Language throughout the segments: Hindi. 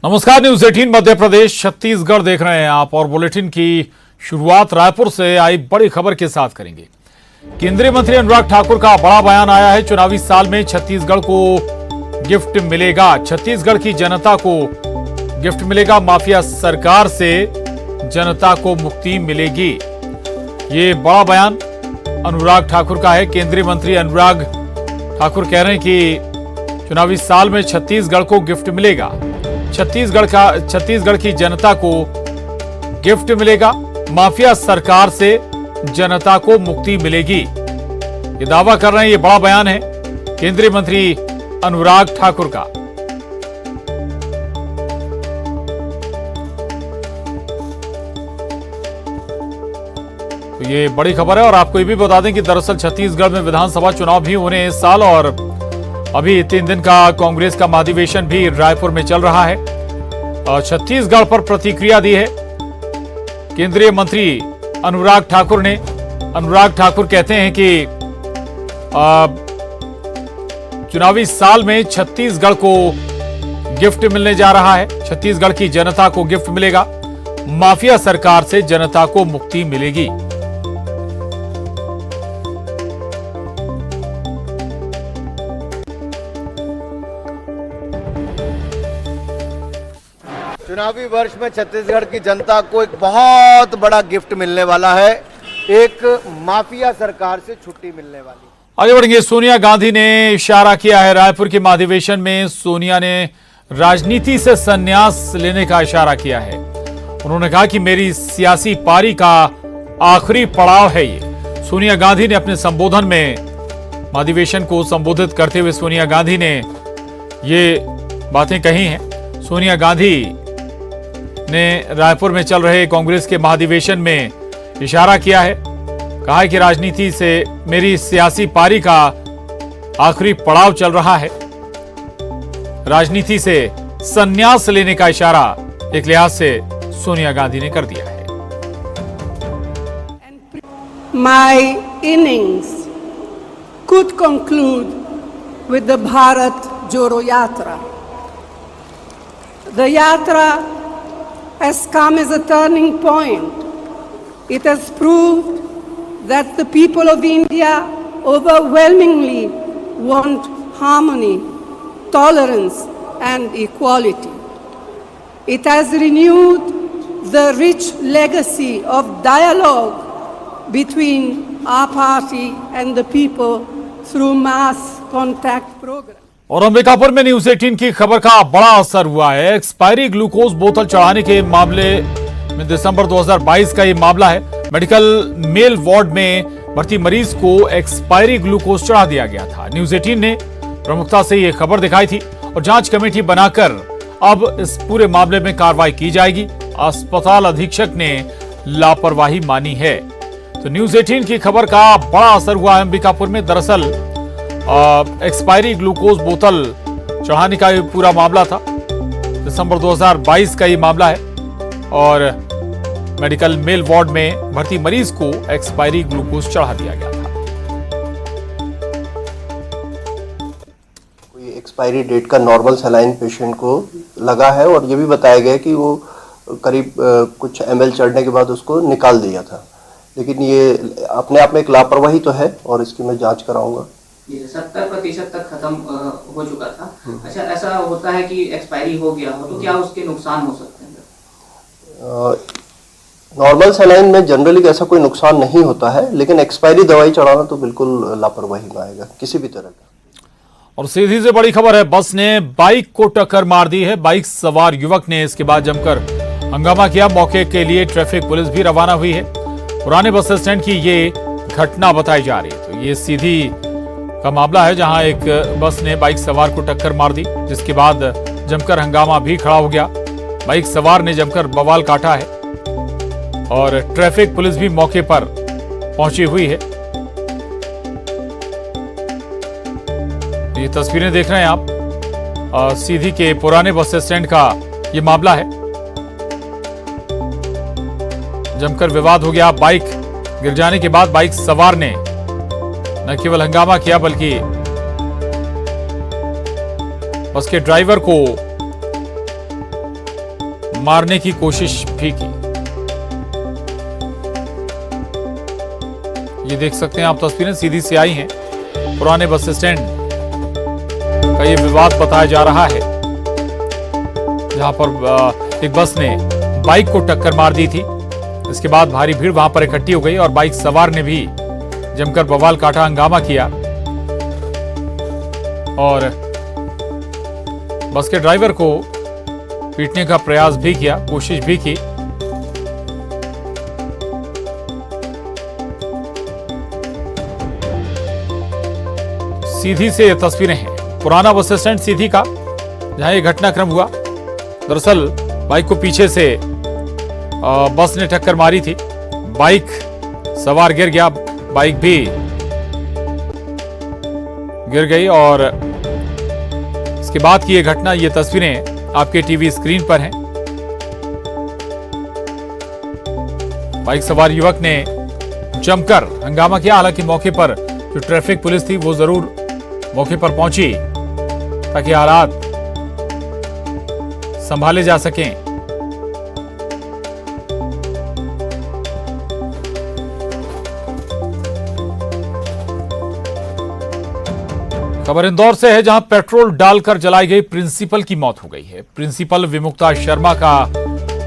नमस्कार, न्यूज 18 मध्य प्रदेश छत्तीसगढ़ देख रहे हैं आप और बुलेटिन की शुरुआत रायपुर से आई बड़ी खबर के साथ करेंगे। केंद्रीय मंत्री अनुराग ठाकुर का बड़ा बयान आया है। चुनावी साल में छत्तीसगढ़ को गिफ्ट मिलेगा, छत्तीसगढ़ की जनता को गिफ्ट मिलेगा, माफिया सरकार से जनता को मुक्ति मिलेगी। ये बड़ा बयान अनुराग ठाकुर का है। केंद्रीय मंत्री अनुराग ठाकुर कह रहे हैं कि चुनावी साल में छत्तीसगढ़ को गिफ्ट मिलेगा, छत्तीसगढ़ की जनता को गिफ्ट मिलेगा, माफिया सरकार से जनता को मुक्ति मिलेगी। ये दावा कर रहे हैं। ये बड़ा बयान है केंद्रीय मंत्री अनुराग ठाकुर का। तो ये बड़ी खबर है और आपको ये भी बता दें कि दरअसल छत्तीसगढ़ में विधानसभा चुनाव भी होने हैं इस साल और अभी 3 दिन का कांग्रेस का महाधिवेशन भी रायपुर में चल रहा है। और छत्तीसगढ़ पर प्रतिक्रिया दी है केंद्रीय मंत्री अनुराग ठाकुर ने। अनुराग ठाकुर कहते हैं कि चुनावी साल में छत्तीसगढ़ को गिफ्ट मिलने जा रहा है, छत्तीसगढ़ की जनता को गिफ्ट मिलेगा, माफिया सरकार से जनता को मुक्ति मिलेगी। चुनावी वर्ष में छत्तीसगढ़ की जनता को एक बहुत बड़ा गिफ्ट मिलने वाला है, एक माफिया सरकार से छुट्टी मिलने वाली। आगे बढ़ेंगे। सोनिया गांधी ने इशारा किया है रायपुर के महाधिवेशन में। सोनिया ने राजनीति से संन्यास लेने का इशारा किया है। उन्होंने कहा कि मेरी सियासी पारी का आखिरी पड़ाव है ये। सोनिया गांधी ने अपने संबोधन में महाधिवेशन को संबोधित करते हुए सोनिया गांधी ने ये बातें कही हैं। सोनिया गांधी ने रायपुर में चल रहे कांग्रेस के महाधिवेशन में इशारा किया है, कहा है कि राजनीति से मेरी सियासी पारी का आखिरी पड़ाव चल रहा है। राजनीति से संन्यास लेने का इशारा एक लिहाज से सोनिया गांधी ने कर दिया है। My innings could conclude with the Bharat Joro Yatra. The yatra has come as a turning point. It has proved that the people of India overwhelmingly want harmony, tolerance, and equality. It has renewed the rich legacy of dialogue between our party and the people through mass contact programs. और अंबिकापुर में न्यूज 18 की खबर का बड़ा असर हुआ है। एक्सपायरी ग्लूकोज बोतल चढ़ाने के मामले में दिसंबर 2022 का ये मामला है। मेडिकल मेल वार्ड में भर्ती मरीज को एक्सपायरी ग्लूकोज चढ़ा दिया गया था। न्यूज 18 ने प्रमुखता से ये खबर दिखाई थी और जांच कमेटी बनाकर अब इस पूरे मामले में कार्रवाई की जाएगी। अस्पताल अधीक्षक ने लापरवाही मानी है। तो न्यूज 18 की खबर का बड़ा असर हुआ है अंबिकापुर में। दरअसल एक्सपायरी ग्लूकोज बोतल चढ़ाने का ये पूरा मामला था। दिसंबर 2022 का ये मामला है और मेडिकल मेल वार्ड में भर्ती मरीज को एक्सपायरी ग्लूकोज चढ़ा दिया गया था। कोई एक्सपायरी डेट का नॉर्मल सलाइन पेशेंट को लगा है और ये भी बताया गया कि वो करीब कुछ ml चढ़ने के बाद उसको निकाल दिया था, लेकिन ये अपने आप में एक लापरवाही तो है और इसकी मैं जांच कराऊंगा। 70% तक खत्म हो चुका था। अच्छा, ऐसा होता है कि एक्सपायरी हो गया हो तो क्या उसके नुकसान हो सकते हैं? नॉर्मल सलाइन में जनरली ऐसा कोई नुकसान नहीं होता है, लेकिन एक्सपायरी दवाई चढ़ाना तो बिल्कुल लापरवाही में आएगा किसी भी तरह का। और सीधी से बड़ी खबर है, बस ने बाइक को टक्कर मार दी है। बाइक सवार युवक ने इसके बाद जमकर हंगामा किया। मौके के लिए ट्रैफिक पुलिस भी रवाना हुई है। पुराने बस स्टैंड की ये घटना बताई जा रही है। तो ये सीधी का मामला है जहां एक बस ने बाइक सवार को टक्कर मार दी, जिसके बाद जमकर हंगामा भी खड़ा हो गया। बाइक सवार ने जमकर बवाल काटा है और ट्रैफिक पुलिस भी मौके पर पहुंची हुई है। ये तस्वीरें देख रहे हैं आप सीधी के पुराने बस स्टैंड का ये मामला है। जमकर विवाद हो गया। बाइक गिर जाने के बाद बाइक सवार ने न केवल हंगामा किया बल्कि बस के ड्राइवर को मारने की कोशिश भी की। ये देख सकते हैं आप, तस्वीरें सीधी से आई हैं। पुराने बस स्टैंड का ये विवाद बताया जा रहा है, जहां पर एक बस ने बाइक को टक्कर मार दी थी। इसके बाद भारी भीड़ वहां पर इकट्ठी हो गई और बाइक सवार ने भी जमकर बवाल काटा, हंगामा किया और बस के ड्राइवर को पीटने का प्रयास भी किया, कोशिश भी की। सीधी से ये तस्वीरें हैं पुराना बस स्टैंड सीधी का, जहां ये घटनाक्रम हुआ। दरअसल बाइक को पीछे से बस ने टक्कर मारी थी, बाइक सवार गिर गया, बाइक भी गिर गई और इसके बाद की ये घटना, ये तस्वीरें आपके टीवी स्क्रीन पर हैं। बाइक सवार युवक ने जमकर हंगामा किया। हालांकि मौके पर जो ट्रैफिक पुलिस थी वो जरूर मौके पर पहुंची ताकि हालात संभाले जा सकें। खबर इंदौर से है, जहां पेट्रोल डालकर जलाई गई प्रिंसिपल की मौत हो गई है। प्रिंसिपल विमुक्ता शर्मा का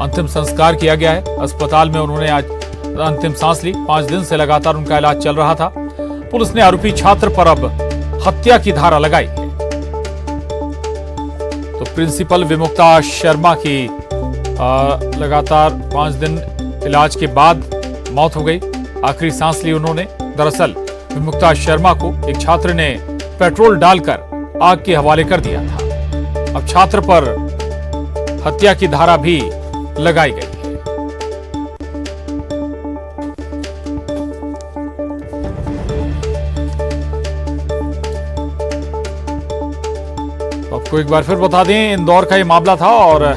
अंतिम संस्कार किया गया है। अस्पताल में उन्होंने आज अंतिम सांस ली। 5 दिन से लगातार उनका इलाज चल रहा था। पुलिस ने आरोपी छात्र पर अब हत्या की धारा लगाई है। तो प्रिंसिपल विमुक्ता शर्मा की लगातार 5 दिन इलाज के बाद मौत हो गई। आखिरी सांस ली उन्होंने। दरअसल विमुक्ता शर्मा को एक छात्र ने पेट्रोल डालकर आग के हवाले कर दिया था। अब छात्र पर हत्या की धारा भी लगाई गई है। आपको एक बार फिर बता दें, इंदौर का ये मामला था और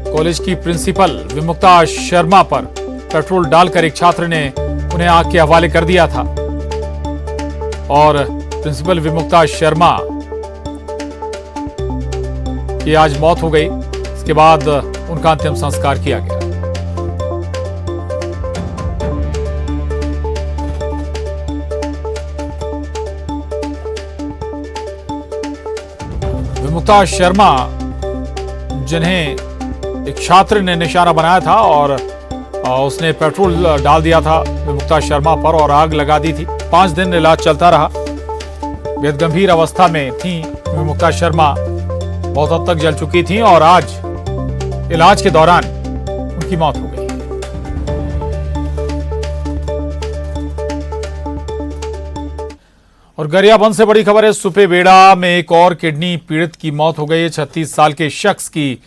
कॉलेज की प्रिंसिपल विमुक्ता शर्मा पर पेट्रोल डालकर एक छात्र ने उन्हें आग के हवाले कर दिया था और प्रिंसिपल विमुक्ता शर्मा की आज मौत हो गई। इसके बाद उनका अंतिम संस्कार किया गया। विमुक्ता शर्मा, जिन्हें एक छात्र ने निशाना बनाया था और उसने पेट्रोल डाल दिया था विमुक्ता शर्मा पर और आग लगा दी थी। 5 दिन इलाज चलता रहा। बेहद गंभीर अवस्था में थी विमुक्ता शर्मा, बहुत हद तक जल चुकी थी और आज इलाज के दौरान उनकी मौत हो गई। और गरियाबंद से बड़ी खबर है। सुपेबेड़ा में एक और किडनी पीड़ित की मौत हो गई है। 36 साल के शख्स की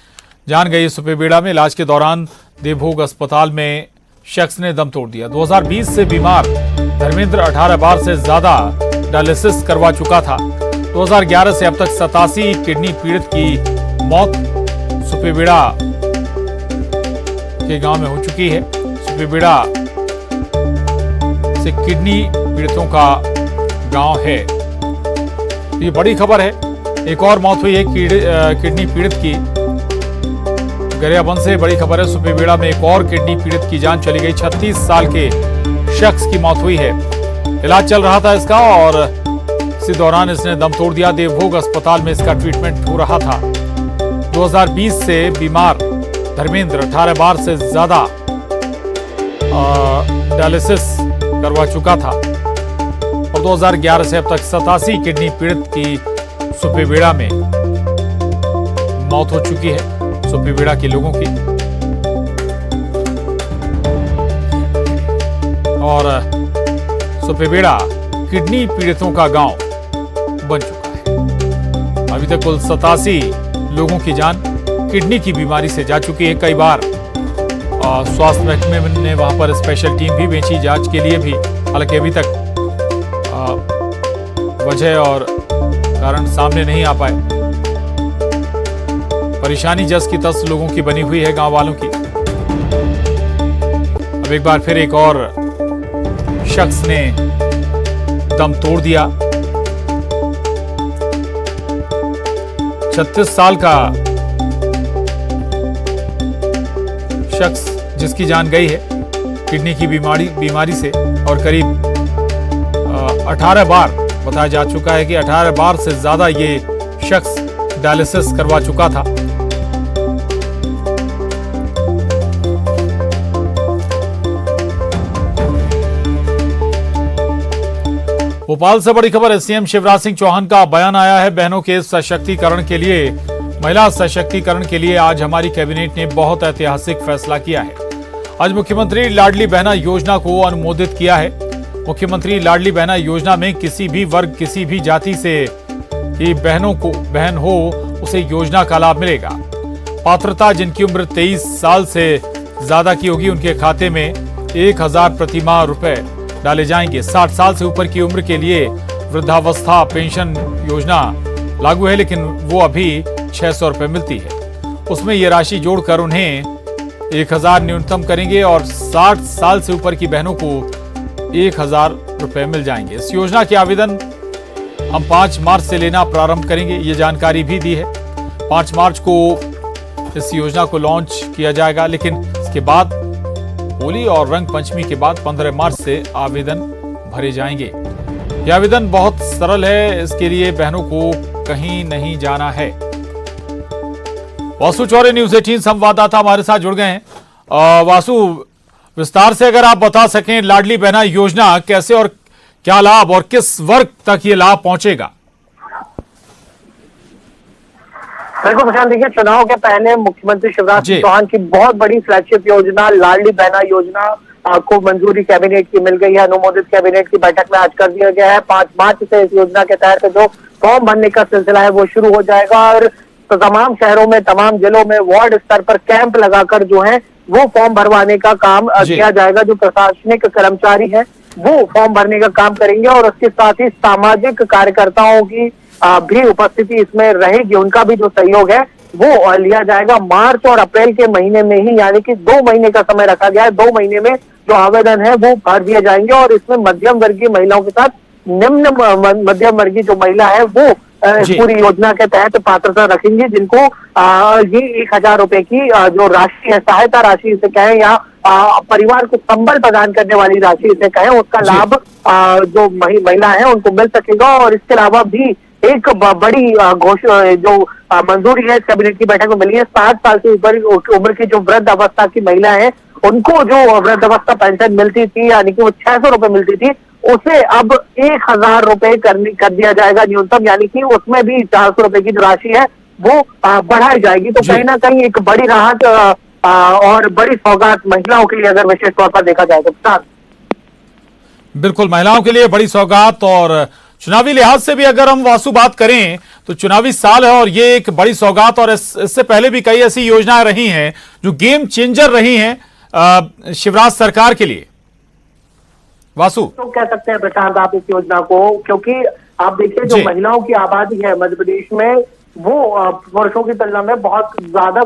जान गई। सुपेबेड़ा में इलाज के दौरान देवभोग अस्पताल में शख्स ने दम तोड़ दिया। 2020 से बीमार धर्मेंद्र 18 बार से ज्यादा डायलिसिस करवा चुका था। 2011 से अब तक 87 किडनी पीड़ित की मौत सुपेबेड़ा के गांव में हो चुकी है। सुपेबेड़ा से किडनी पीड़ितों का गांव है। ये बड़ी खबर है। एक और मौत हुई है किडनी पीड़ित की। गरियाबंद से बड़ी खबर है। सुपेबेड़ा में एक और किडनी पीड़ित की जान चली गई। 36 साल के शख्स की मौत हुई है। इलाज चल रहा था इसका और इसी दौरान इसने दम तोड़ दिया। देवभोग अस्पताल में इसका ट्रीटमेंट हो रहा था। 2020 से बीमार धर्मेंद्र 18 बार से ज्यादा डायलिसिस करवा चुका था और 2011 से अब तक 87 किडनी पीड़ित की सुपेबेड़ा में मौत हो चुकी है। सुपेबेड़ा के लोगों की और सुपेबेड़ा किडनी पीड़ितों का गांव बन चुका है। अभी तक कुल 87 लोगों की जान किडनी की बीमारी से जा चुकी है। कई बार स्वास्थ्य महकमे ने वहां पर स्पेशल टीम भी भेजी जांच के लिए भी, हालांकि अभी तक वजह और कारण सामने नहीं आ पाए। परेशानी जस की तस लोगों की बनी हुई है, गांव वालों की। अब एक बार फिर एक और शख्स ने दम तोड़ दिया। 36 साल का शख्स जिसकी जान गई है किडनी की बीमारी से, और करीब 18 बार बताया जा चुका है कि 18 बार से ज्यादा ये शख्स डायलिसिस करवा चुका था। भोपाल से बड़ी खबर है। सीएम शिवराज सिंह चौहान का बयान आया है। बहनों के सशक्तिकरण के लिए, महिला सशक्तिकरण के लिए आज हमारी कैबिनेट ने बहुत ऐतिहासिक फैसला किया है। आज मुख्यमंत्री लाडली बहना योजना को अनुमोदित किया है। मुख्यमंत्री लाडली बहना योजना में किसी भी वर्ग, किसी भी जाति से की बहन हो उसे योजना का लाभ मिलेगा। पात्रता जिनकी उम्र 23 साल से ज्यादा की होगी उनके खाते में 1000 प्रतिमाह रुपए डाले जाएंगे। 60 साल से ऊपर की उम्र के लिए वृद्धावस्था पेंशन योजना लागू है, लेकिन वो अभी 600 रुपए मिलती है। उसमें ये राशि जोड़कर उन्हें 1000 न्यूनतम करेंगे और 60 साल से ऊपर की बहनों को 1000 रुपए मिल जाएंगे। इस योजना के आवेदन हम 5 मार्च से लेना प्रारंभ करेंगे, ये जानकारी भी दी है। 5 मार्च को इस योजना को लॉन्च किया जाएगा, लेकिन इसके बाद होली और रंग पंचमी के बाद 15 मार्च से आवेदन भरे जाएंगे। यह आवेदन बहुत सरल है, इसके लिए बहनों को कहीं नहीं जाना है। वासु चौरे न्यूज़ 18 संवाददाता हमारे साथ जुड़ गए हैं। वासु, विस्तार से अगर आप बता सकें, लाडली बहना योजना कैसे और क्या लाभ और किस वर्ग तक ये लाभ पहुंचेगा? बिल्कुल प्रशांत, देखिए चुनाव के पहले मुख्यमंत्री शिवराज सिंह चौहान की बहुत बड़ी फ्लैगशिप योजना लाडली बहना योजना को मंजूरी कैबिनेट की मिल गई है। अनुमोदित कैबिनेट की बैठक में आज कर दिया गया है। 5 मार्च से इस योजना के तहत जो फॉर्म भरने का सिलसिला है वो शुरू हो जाएगा और तो तमाम शहरों में, तमाम जिलों में वार्ड स्तर पर कैंप लगाकर जो है वो फॉर्म भरवाने का काम किया जाएगा। जो प्रशासनिक कर्मचारी है वो फॉर्म भरने का काम करेंगे और उसके साथ ही सामाजिक कार्यकर्ताओं की भी उपस्थिति इसमें रहेगी। उनका भी जो सहयोग है वो लिया जाएगा। मार्च और अप्रैल के महीने में ही, यानी कि 2 महीने का समय रखा गया है। 2 महीने में जो आवेदन है वो भर दिए जाएंगे और इसमें मध्यम वर्गीय महिलाओं के साथ निम्न मध्यम वर्गीय जो महिला है वो पूरी योजना के तहत पात्रता रखेंगी, जिनको ये 1000 रुपए की जो राशि है, सहायता राशि इसे कहें या परिवार को संबल प्रदान करने वाली राशि इसे कहें, उसका लाभ जो महिला है उनको मिल सकेगा। और इसके अलावा भी एक बड़ी जो मंजूरी है कैबिनेट की बैठक में मिली है, 60 साल से ऊपर उम्र की जो वृद्ध अवस्था की महिला है उनको जो वृद्ध अवस्था पेंशन मिलती थी, यानी कि वो 600 रुपए मिलती थी, उसे अब 1000 रुपए कर दिया जाएगा न्यूनतम, यानी कि उसमें भी 400 रुपए की जो राशि है वो बढ़ाई जाएगी। तो कहीं ना कहीं एक बड़ी राहत और बड़ी सौगात महिलाओं के लिए अगर विशेष तौर पर देखा जाए तो। बिल्कुल, महिलाओं के लिए बड़ी सौगात। और चुनावी लिहाज से भी अगर हम वासु बात करें तो चुनावी साल है और ये एक बड़ी सौगात। और इससे पहले भी कई ऐसी योजनाएं रही हैं जो गेम चेंजर रही हैं शिवराज सरकार के लिए। वासु, तो कह सकते हैं प्रशांत आप इस योजना को, क्योंकि आप देखिए जो महिलाओं की आबादी है मध्य प्रदेश में वो वर्षों की तुलना में बहुत ज्यादा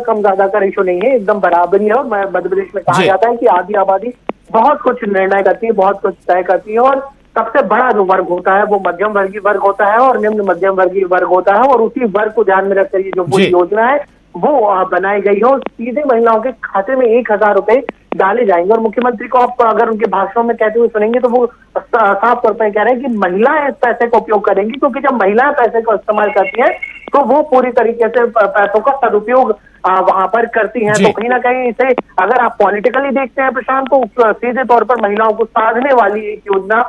का रेशो नहीं है, एकदम बराबरी है। और मध्य प्रदेश में कहा जाता है कि आधी आबादी बहुत कुछ निर्णय करती है, बहुत कुछ तय करती है और सबसे बड़ा जो वर्ग होता है वो मध्यम वर्गीय वर्ग होता है और निम्न मध्यम वर्गीय वर्ग होता है। और उसी वर्ग को ध्यान में रखकर ये जो पूरी योजना है वो बनाई गई है और सीधे महिलाओं के खाते में 1000 रुपए डाले जाएंगे। और मुख्यमंत्री को आप अगर उनके भाषणों में कहते हुए सुनेंगे तो वो साफ तौर पर कह रहे हैं कि महिलाएं इस पैसे का उपयोग करेंगी, क्योंकि जब महिलाएं पैसे का इस्तेमाल करती हैं तो वो पूरी तरीके से पैसों का सदुपयोग वहां पर करती हैं। तो कहीं ना कहीं इसे अगर आप पॉलिटिकली देखते हैं प्रशांत, तो सीधे तौर पर महिलाओं को साधने वाली एक योजना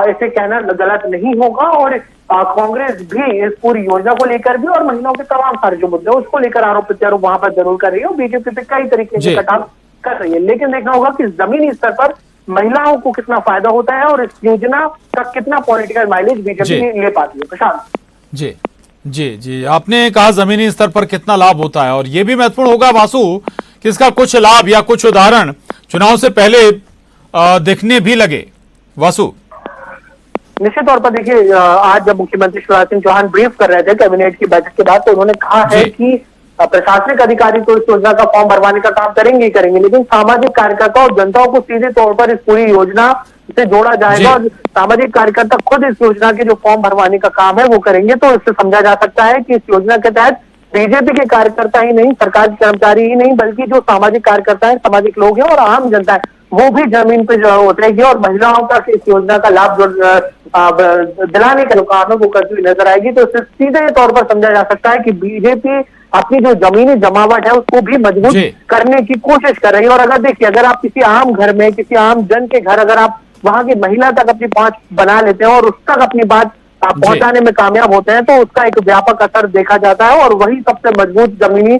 इसे कहना गलत नहीं होगा। और कांग्रेस भी इस पूरी योजना को लेकर भी और महिलाओं के तमाम सारे जो मुद्दे उसको लेकर आरोप प्रत्यारोप वहां पर जरूर कर रही है और बीजेपी पे कई तरीके से कटाव कर रही है। लेकिन देखना होगा कि जमीनी स्तर पर महिलाओं को कितना फायदा होता है और इस योजना का कितना पॉलिटिकल माइलेज बीजेपी ले पाती है। प्रशांत जी जी जी, आपने कहा जमीनी स्तर पर कितना लाभ होता है और ये भी महत्वपूर्ण होगा वासु कि इसका कुछ लाभ या कुछ उदाहरण चुनाव से पहले दिखने भी लगे। वासु, निश्चित तौर पर देखिए, आज जब मुख्यमंत्री शिवराज सिंह चौहान ब्रीफ कर रहे थे कैबिनेट की बैठक के बाद, तो उन्होंने कहा है कि प्रशासनिक अधिकारी तो इस योजना का फॉर्म भरवाने का काम करेंगे ही करेंगे, लेकिन सामाजिक कार्यकर्ता और जनता को सीधे तौर पर इस पूरी योजना से जोड़ा जाएगा और सामाजिक कार्यकर्ता खुद इस योजना के जो फॉर्म भरवाने का काम है वो करेंगे। तो इससे समझा जा सकता है कि इस योजना के तहत बीजेपी के कार्यकर्ता ही नहीं, सरकारी कर्मचारी ही नहीं, बल्कि जो सामाजिक कार्यकर्ता है, सामाजिक लोग हैं और आम जनता है, वो भी जमीन पे जो उतरेगी और महिलाओं का इस योजना का लाभ दिलाने के काम है वो करती हुई नजर आएगी। तो सीधे तौर पर समझा जा सकता है कि बीजेपी अपनी जो जमीनी जमावट है उसको भी मजबूत करने की कोशिश कर रही है। और अगर देखिए, अगर आप किसी आम घर में, किसी आम जन के घर, अगर आप वहां की महिला तक अपनी पहुंच बना लेते हैं और उस तक अपनी बात पहुंचाने में कामयाब होते हैं, तो उसका एक व्यापक असर देखा जाता है और वही सबसे मजबूत जमीनी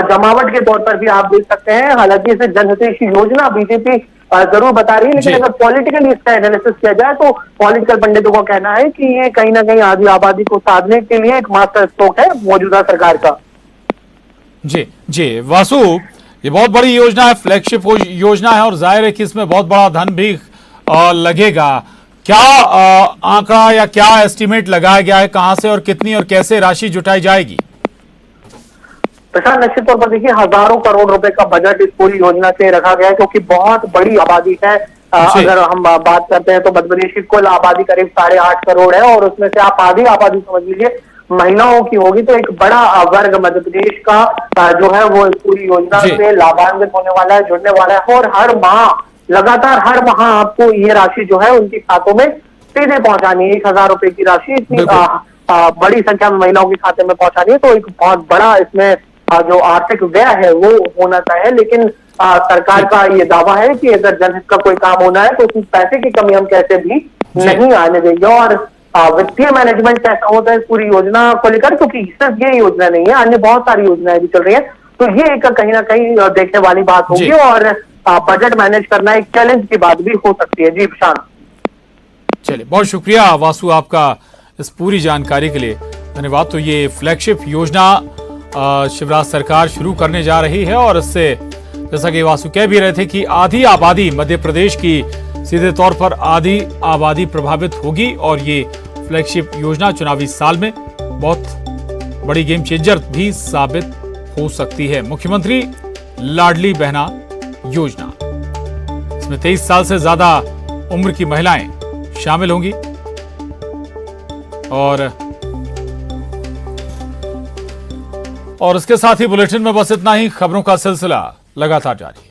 जमावट के तौर पर भी आप देख सकते हैं। हालांकि इसे जनहितैषी योजना बीजेपी जरूर बता रही है, लेकिन अगर पॉलिटिकली इसका एनालिसिस किया जाए तो पॉलिटिकल पंडितों का कहना है कि ये कहीं ना कहीं आधी आबादी को साधने के लिए एक मास्टर स्ट्रोक है मौजूदा सरकार का। जी वासु, ये बहुत बड़ी योजना है, फ्लैगशिप योजना है और जाहिर है कि इसमें बहुत बड़ा धन भी लगेगा। क्या आंकड़ा या क्या एस्टिमेट लगाया गया है, कहां से और कितनी और कैसे राशि जुटाई जाएगी? प्रशांत, निश्चित तौर पर देखिए, हजारों करोड़ रुपए का बजट इस पूरी योजना से रखा गया है, क्योंकि बहुत बड़ी आबादी है। अगर हम बात करते हैं तो मध्य प्रदेश की कुल आबादी करीब 8.5 करोड़ है और उसमें से आप आधी आबादी समझ लीजिए महिलाओं की होगी, तो एक बड़ा वर्ग मध्य प्रदेश का जो है वो इस पूरी योजना से लाभान्वित होने वाला है, जुड़ने वाला है। और हर माह आपको ये राशि जो है उनके खातों में सीधे पहुंचानी है। 1000 रुपए की राशि इतनी बड़ी संख्या में महिलाओं के खाते में पहुंचानी है, तो एक बहुत बड़ा इसमें जो आर्थिक व्यय है वो होना चाहिए। लेकिन सरकार का ये दावा है कि अगर जनहित का कोई काम होना है तो उसमें पैसे की कमी हम कैसे भी नहीं आने देंगे। और वित्तीय मैनेजमेंट कैसा होता है इस पूरी योजना को लेकर, क्योंकि सिर्फ ये योजना नहीं है, अन्य बहुत सारी योजनाएं भी चल रही है, तो ये एक कहीं ना कहीं देखने वाली बात होगी और बजट मैनेज करना एक चैलेंज की बात भी हो सकती है। जी प्रशांत, चलिए बहुत शुक्रिया वासु आपका इस पूरी जानकारी के लिए, धन्यवाद। तो ये फ्लैगशिप योजना शिवराज सरकार शुरू करने जा रही है और इससे जैसा कि वासु कह भी रहे थे कि आधी आबादी मध्य प्रदेश की, सीधे तौर पर आधी आबादी प्रभावित होगी और ये फ्लैगशिप योजना चुनावी साल में बहुत बड़ी गेम चेंजर भी साबित हो सकती है। मुख्यमंत्री लाडली बहना योजना, इसमें 23 साल से ज्यादा उम्र की महिलाएं शामिल होंगी और इसके साथ ही बुलेटिन में बस इतना ही। खबरों का सिलसिला लगातार जारी।